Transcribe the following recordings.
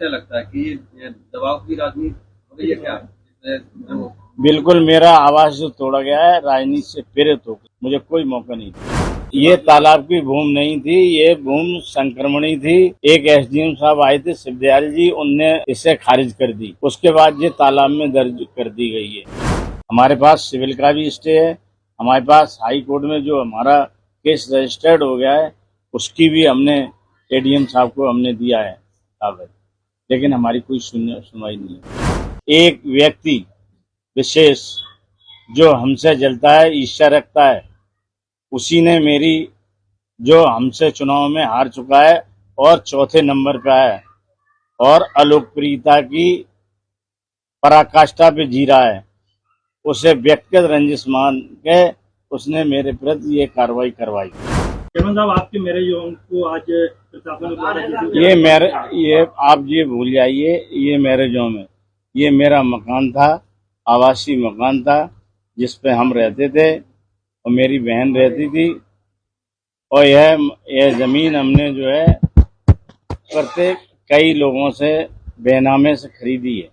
क्या लगता है कि ये दबाव की राजनीति हो गई है क्या? जो बिल्कुल, मेरा आवाज जो तोड़ा गया है राजनीति से प्रेरित होकर, मुझे कोई मौका नहीं था। ये तालाब की भूमि नहीं थी, ये भूमि संक्रमणी थी। एक एसडीएम साहब आए थे शिवदयाल जी, उनने इसे खारिज कर दी। उसके बाद ये तालाब में दर्ज कर दी गई है। हमारे पास सिविल का भी स्टे है, हमारे पास हाई कोर्ट में जो हमारा केस रजिस्टर्ड हो गया है उसकी भी हमने एडीएम साहब को हमने दिया है कागज, लेकिन हमारी कोई सुनवाई नहीं है। एक व्यक्ति विशेष जो हमसे जलता है, ईर्ष्या रखता है, उसी ने मेरी जो हमसे चुनाव में हार चुका है और चौथे नंबर पे है और अलोकप्रियता की पराकाष्ठा पे जी रहा है, उसे व्यक्तिगत रंजिश मान के उसने मेरे प्रति ये कार्रवाई करवाई। चेयरमैन साहब, आपके मैरिज होम को आज प्रशासन द्वारा ये आप ये भूल जाइए, ये मैरिज होम है। ये मेरा मकान था, आवासीय मकान था, जिस पे हम रहते थे और मेरी बहन रहती थी। और यह जमीन हमने जो है प्रत्येक कई लोगों से बेनामे से खरीदी है।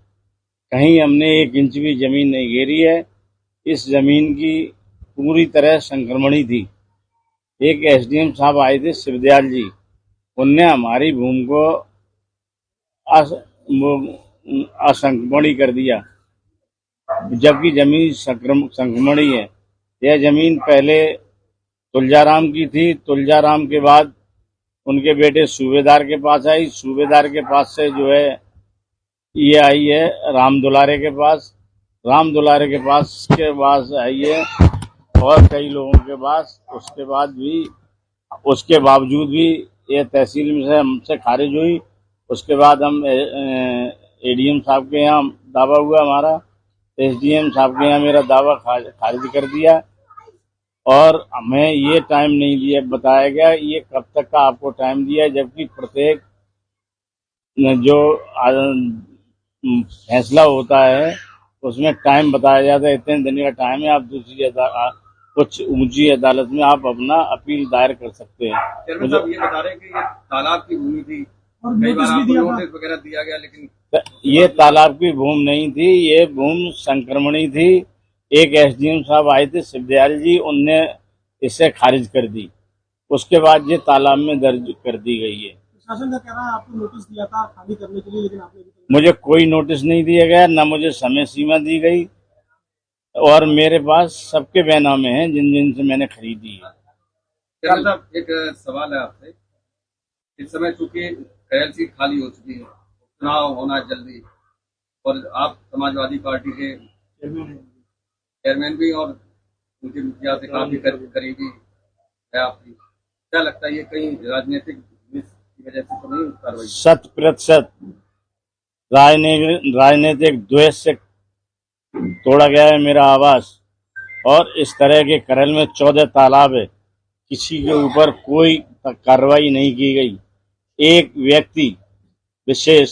कहीं हमने 1 इंच भी जमीन नहीं घेरी है। इस जमीन की पूरी तरह संक्रमणी थी। एक एसडीएम साहब आए थे शिवदयाल जी, उनने हमारी भूमि को असंक्रमणी कर दिया, जबकि जमीन संक्रमणी है। यह जमीन पहले तुलजाराम की थी, तुलजाराम के बाद उनके बेटे सूबेदार के पास आई, सूबेदार के पास से जो है ये आई है राम दुलारे के पास, राम दुलारे के पास आई है और कई लोगों के पास। उसके बावजूद भी ये तहसील में से हमसे खारिज हुई। उसके बाद हम एडीएम साहब के यहाँ दावा हुआ हमारा, एसडीएम साहब के यहाँ मेरा दावा खारिज कर दिया और हमें ये टाइम नहीं दिया, बताया गया ये कब तक का आपको टाइम दिया, जबकि प्रत्येक जो फैसला होता है उसमें टाइम बताया जाता है, इतने दिन का टाइम है, आप दूसरी कुछ ऊंची अदालत में आप अपना अपील दायर कर सकते हैं। चेयरमैन साहब ये बता रहे हैं कि ये तालाब की भूमि थी और कई बार आपको नोटिस वगैरह दिया गया, लेकिन ये तालाब की भूमि नहीं थी, ये भूमि संक्रमणी थी। एक एसडीएम साहब आए थे शिवदयाल जी, उनने इसे खारिज कर दी। उसके बाद ये तालाब में दर्ज कर दी गई है। प्रशासन का कहना है आपको नोटिस दिया था खाली करने के लिए, लेकिन आपने मुझे कोई नोटिस नहीं दिया गया, न मुझे समय सीमा दी गई और मेरे पास सबके बैनामे हैं जिन से मैंने खरीदी है। चेयरमैन साहब एक सवाल है आपसे, इस समय चूंकि कैल सीट खाली हो चुकी है, चुनाव होना जल्दी और आप समाजवादी पार्टी के चेयरमैन भी और उनकी मुखिया से काफी करीबी है आपकी, क्या लगता है ये कहीं राजनीतिक की वजह से तो नहीं कार्रवाई? 100% राजनीतिक द्वेष से तोड़ा गया है मेरा आवास। और इस तरह के करल में 14 तालाब है, किसी के ऊपर कोई कार्रवाई नहीं की गई। एक व्यक्ति विशेष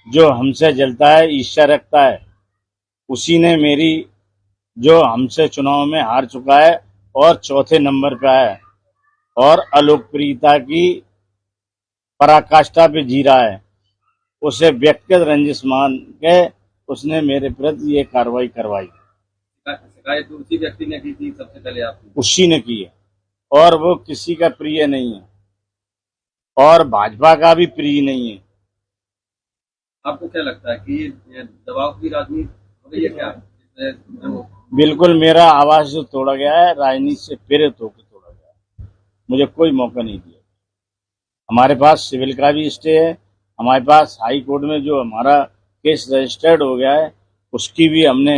जो हमसे जलता है, ईर्ष्या रखता है, उसी ने मेरी जो हमसे चुनाव में हार चुका है और चौथे नंबर पे है और अलोकप्रियता की पराकाष्ठा पे जी रहा है, उसे व्यक्तिगत रंजिश मान के उसने मेरे प्रति ये कार्रवाई करवाई। शिकायत उसी व्यक्ति ने की थी सबसे पहले आपने? उसी ने की है और वो किसी का प्रिय नहीं है और भाजपा का भी प्रिय नहीं है। आपको क्या लगता है कि ये दबाव की राजनीति हो गई है क्या? बिल्कुल, मेरा आवाज जो तोड़ा गया है राजनीति से प्रेरित होकर तोड़ा गया है, मुझे कोई मौका नहीं दिया। हमारे पास सिविल का भी स्टे है, हमारे पास हाई कोर्ट में जो हमारा केस रजिस्टर्ड हो गया है उसकी भी हमने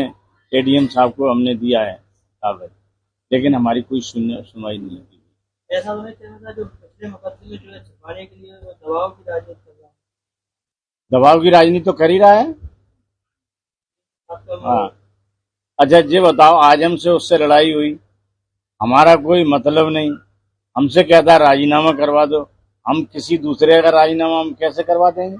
एडीएम साहब को हमने दिया है कागज, लेकिन हमारी कोई सुनवाई नहीं होती। ऐसा होना चाहिए जो पिछले मुकदमे जो है छुपाने के लिए दबाव की राजनीति कर रहा है। दबाव की राजनीति तो कर ही रहा है। हाँ, अच्छा ये बताओ, आज हमसे उससे लड़ाई हुई, हमारा कोई मतलब नहीं, हमसे कहता है राजीनामा करवा दो, हम किसी दूसरे का राजीनामा हम कैसे करवा देंगे?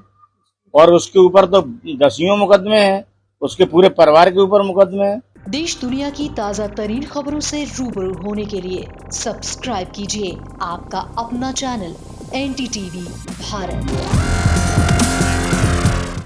और उसके ऊपर तो 10 मुकदमे हैं, उसके पूरे परिवार के ऊपर मुकदमे हैं। देश दुनिया की ताज़ा तरीन खबरों से रूबरू होने के लिए सब्सक्राइब कीजिए आपका अपना चैनल NDTV भारत।